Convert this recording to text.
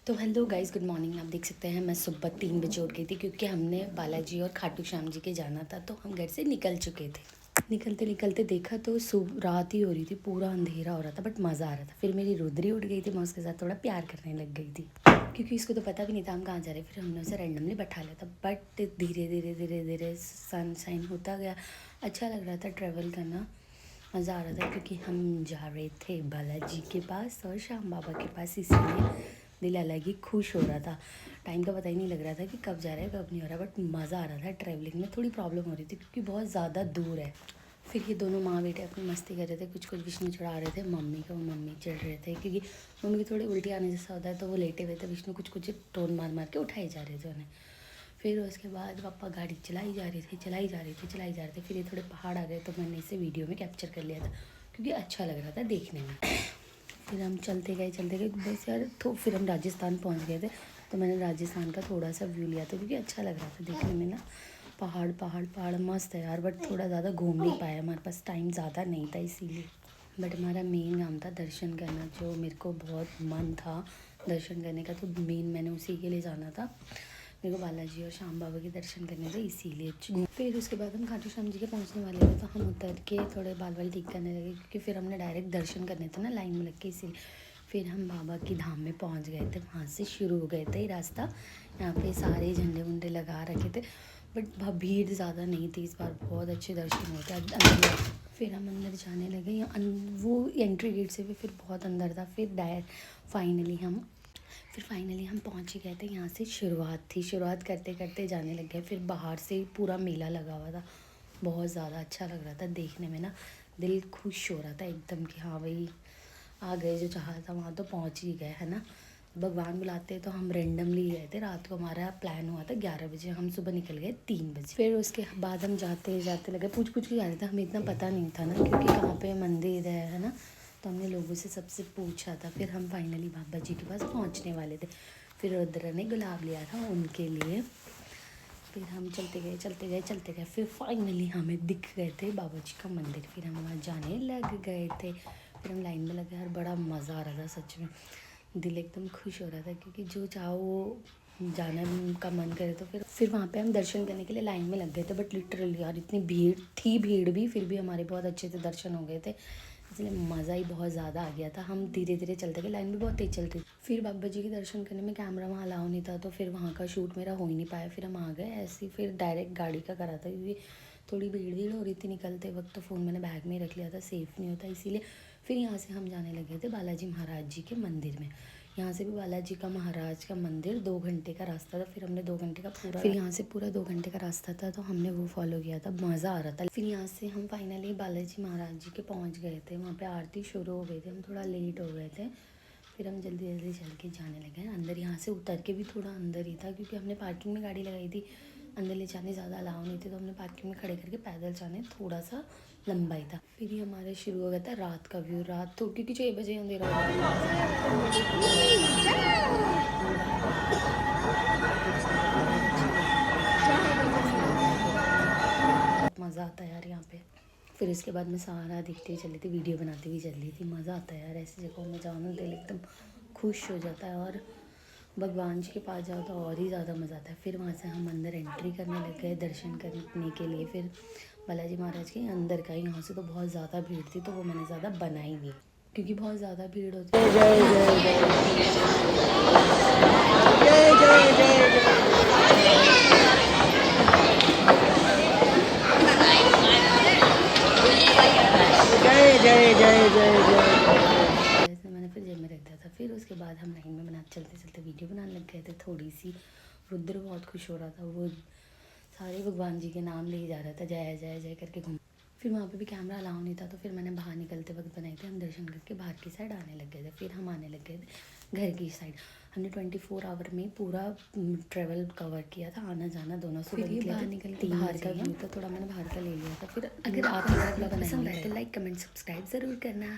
तो hello guys, good morning. आप देख सकते हैं मैं सुबह 3 बजे उठ गई थी क्योंकि हमने बालाजी और खाटू श्याम जी के जाना था। तो हम घर से निकल चुके थे। निकलते निकलते देखा तो सुबह रात ही हो रही थी, पूरा अंधेरा हो रहा था, बट मज़ा आ रहा था। फिर मेरी रुद्री उठ गई थी, मैं उसके साथ थोड़ा प्यार करने लग गई थी क्योंकि इसको तो पता भी नहीं था हम कहाँ जा रहे। फिर हमने उसे रैंडमली बैठा लिया था, बट धीरे धीरे धीरे धीरे सनशाइन होता गया। अच्छा लग रहा था ट्रैवल करना, मज़ा आ रहा था क्योंकि हम जा रहे थे बालाजी के पास और श्याम बाबा के पास, इसीलिए दिल अलग ही खुश हो रहा था। टाइम का पता ही नहीं लग रहा था कि कब जा रहा है कब नहीं हो रहा, बट मज़ा आ रहा था। ट्रैवलिंग में थोड़ी प्रॉब्लम हो रही थी क्योंकि बहुत ज़्यादा दूर है। फिर ये दोनों माँ बेटे अपनी मस्ती कर रहे थे, कुछ कुछ विष्णु चढ़ा रहे थे मम्मी को, मम्मी चढ़ रहे थे क्योंकि मम्मी की थोड़ी उल्टी आने जैसा होता है, तो वो लेटे हुए थे। विष्णु कुछ कुछ टोन मार मार के उठाए जा रहे थे उन्हें। फिर उसके बाद पापा गाड़ी चलाई जा रही थी, चलाई जा रही थी, चलाई जा रहे थे। फिर ये थोड़े पहाड़ आ गए तो मैंने इसे वीडियो में कैप्चर कर लिया था क्योंकि अच्छा लग रहा था देखने में। फिर हम चलते गए बस यार। तो फिर हम राजस्थान पहुंच गए थे, तो मैंने राजस्थान का थोड़ा सा व्यू लिया था क्योंकि अच्छा लग रहा था देखने में ना। पहाड़ पहाड़ पहाड़ मस्त है यार, बट थोड़ा ज़्यादा घूम नहीं पाया, हमारे पास टाइम ज़्यादा नहीं था इसीलिए। बट हमारा मेन काम था दर्शन करना, जो मेरे को बहुत मन था दर्शन करने का, तो मेन मैंने उसी के लिए जाना था। मेरे को बालाजी और श्याम बाबा के दर्शन करने थे इसीलिए। फिर उसके बाद हम खाटू श्याम जी के पहुंचने वाले थे, तो हम उतर के थोड़े बाल वाल ठीक करने लगे क्योंकि फिर हमने डायरेक्ट दर्शन करने थे ना लाइन में लग के, इसीलिए। फिर हम बाबा की धाम में पहुंच गए थे, वहाँ से शुरू हो गए थे रास्ता। यहाँ पे सारे झंडे वंडे लगा रखे थे, बट भीड़ ज़्यादा नहीं थी इस बार, बहुत अच्छे दर्शन हुए थे अंदर। फिर हम अंदर जाने लगे, वो एंट्री गेट से भी फिर बहुत अंदर था। फिर फाइनली हम पहुंच ही गए थे। यहाँ से शुरुआत करते करते जाने लग गए। फिर बाहर से पूरा मेला लगा हुआ था, बहुत ज़्यादा अच्छा लग रहा था देखने में ना। दिल खुश हो रहा था एकदम कि हाँ भाई आ गए, जो चाहा था वहाँ तो पहुँच ही गए, है ना। भगवान बुलाते तो हम रेंडमली गए थे। रात को हमारा प्लान हुआ था 11 बजे, हम सुबह निकल गए 3 बजे। फिर उसके बाद हम जाते जाते लगे पूछ के जा रहे थे, हमें इतना पता नहीं था ना क्योंकि कहाँ पे मंदिर है ना। तो हमने लोगों से सबसे पूछा था। फिर हम फाइनली बाबा जी के पास पहुंचने वाले थे। फिर रुद्र ने गुलाब लिया था उनके लिए। फिर हम चलते गए फिर फाइनली हमें दिख गए थे बाबा जी का मंदिर। फिर हम वहाँ जाने लग गए थे। फिर हम लाइन में लगे यार, बड़ा मज़ा आ रहा था सच में। दिल एकदम खुश हो रहा था क्योंकि जो चाहो वो जाने का मन करे तो फिर वहाँ पे हम दर्शन करने के लिए लाइन में लग गए थे। बट लिटरली यार इतनी भीड़ भी, फिर भी हमारे बहुत अच्छे से दर्शन हो गए थे, इसलिए मज़ा ही बहुत ज़्यादा आ गया था। हम धीरे धीरे चलते गए, लाइन भी बहुत तेज़ चल रही थी। फिर बाबा जी के दर्शन करने में कैमरा वहाँ अलाउ नहीं था, तो फिर वहाँ का शूट मेरा हो ही नहीं पाया। फिर हम आ गए ऐसे ही, फिर डायरेक्ट गाड़ी का करा था क्योंकि थोड़ी भीड़ हो रही थी निकलते वक्त, तो फ़ोन मैंने बैग में रख लिया था, सेफ़ नहीं होता इसीलिए। फिर यहाँ से हम जाने लगे थे बालाजी महाराज जी के मंदिर में। यहाँ से भी बालाजी का महाराज का मंदिर 2 घंटे का रास्ता था। फिर हमने 2 घंटे का फिर यहाँ से पूरा 2 घंटे का रास्ता था, तो हमने वो फॉलो किया था, मज़ा आ रहा था। फिर यहाँ से हम फाइनली बालाजी महाराज जी के पहुँच गए थे। वहाँ पे आरती शुरू हो गई थी, हम थोड़ा लेट हो गए थे। फिर हम जल्दी जल्दी चल के जाने लगे अंदर। यहाँ से उतर के भी थोड़ा अंदर ही था क्योंकि हमने पार्किंग में गाड़ी लगाई थी, अंदर ले जाने ज़्यादा अलाउ नहीं थे, तो हमने पार्किंग में खड़े करके पैदल जाने, थोड़ा सा लंबा ही था। फिर ये हमारे शुरू हो गया था रात का व्यू। रात तो क्योंकि 6 बजे अंधेरा हो बहुत मज़ा आता है यार यहाँ पे। फिर इसके बाद मैं सारा देखते हुए चल रही थी, वीडियो बनाती हुई चल रही थी। मज़ा आता है यार ऐसी जगहों में जाओ ना, दिल एकदम खुश हो जाता है। और भगवान जी के पास जाओ तो और ही ज़्यादा मज़ा आता है। फिर वहाँ से हम अंदर एंट्री करने लग गए दर्शन करने के लिए। फिर बालाजी महाराज के अंदर का, यहाँ से तो बहुत ज़्यादा भीड़ थी तो वो मैंने ज़्यादा बनाई नहीं क्योंकि बहुत ज़्यादा भीड़ होती है। जैसे मैंने फिर जेब में रख दिया था। फिर उसके बाद हम लाइन में बना चलते चलते वीडियो बनाने लग गए थे थोड़ी सी। रुद्र बहुत खुश हो रहा था, वो सारे भगवान जी के नाम ले जा रहा था, जय जय जय करके घूम। फिर वहाँ पे भी कैमरा अलाउ नहीं था, तो फिर मैंने बाहर निकलते वक्त बनाए थे। हम दर्शन करके बाहर की साइड आने लग गए थे। फिर हम आने लग गए थे घर की साइड। हमने 24 आवर में पूरा ट्रेवल कवर किया था, आना जाना दोनों। सुबह निकल के बाहर का व्यू था, थोड़ा मैंने बाहर का ले लिया था। फिर अगर आप पसंद आए तो लाइक कमेंट सब्सक्राइब ज़रूर करना।